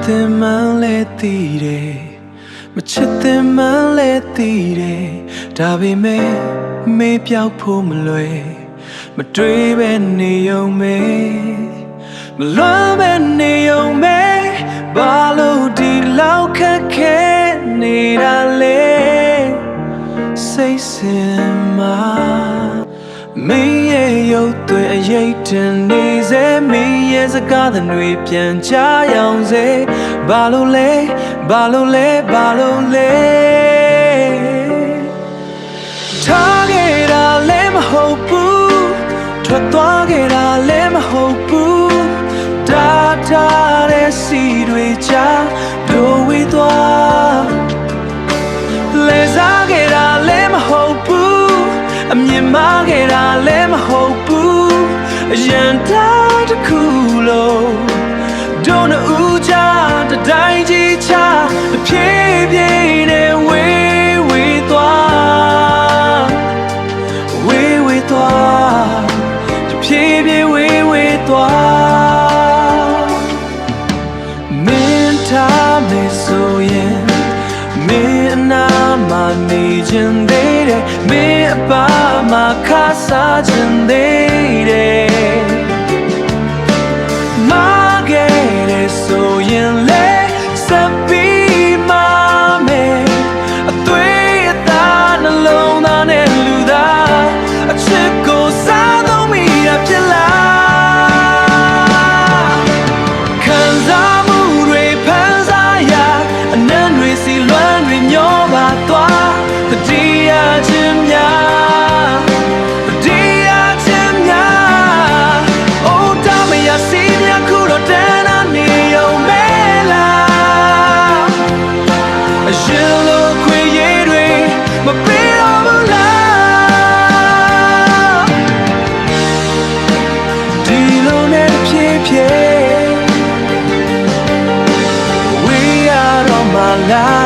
တဲ့မှန်းလဲသိတယ်မချစ်တဲ့မှန်းလဲသိတယ်ဒါပေမဲ့မေးပြောက်ဖို့မလွယ်မတွေးပဲနေုံပဲမလွမ်းပဲနေုံပဲဘာလို့ဒီလောက်ခက်ခဲနေတာလဲစိတ်စင်မှာမင်းရဲ့ရုပ်သွင်းအရေးတင်နေစေမင်းရဲ့စကားတွေပြန်ချရောင်စေဘာလို့လဲဘာလို့လဲဘာလို့လဲထားခဲ့တာလည်းမဟုတ်ဘူးထွက်သွားခဲ့တာလည်းမဟုတ်ဘူးတားထားတဲ့စီတွေချဒိုဝေးသွားလဲစားခဲ့တာလည်းမဟုတ်ဘူးအမြင်မှားခဲ့တာလည်းမဟုတ်ဘူးအရန်တားတစ်ခုလုံးဒုံဦးချတတိုင်းကြီးချတဖြည်းဖြည်းနဲ့ဝေးဝေးသွားဝေးဝေးသွားတဖြည်းဖြည်းဝေးဝေးသွားမင်းထားမေဆိုရင်မင်းအနာမှာနေခြင်းသေးတယ်မင်းအပါမှာခါစားခြင်းသေးတယ်မာခဲ့တယ်ဆိုရင်လေစပီးမမယ်အသွေးအသားနှလုံးသားနဲ့လူသားအချစ်ကိုစားသုံးမိတာဖြစ်လားခံစားမှုတွေဖန်စားရအနံ့တွေစီလွမ်းတွေမျောပါသွားတတိယခြင်းများတတိယခြင်းများအိုးတမရစီမြခုတော့တန်းနာနေုံမဲလားအရှင်လိုခွေရည်တွေမပေးတော့ဘူးလားဒီလိုနဲ့ဖြည်းဖြည်းဝေးရတော့မှလား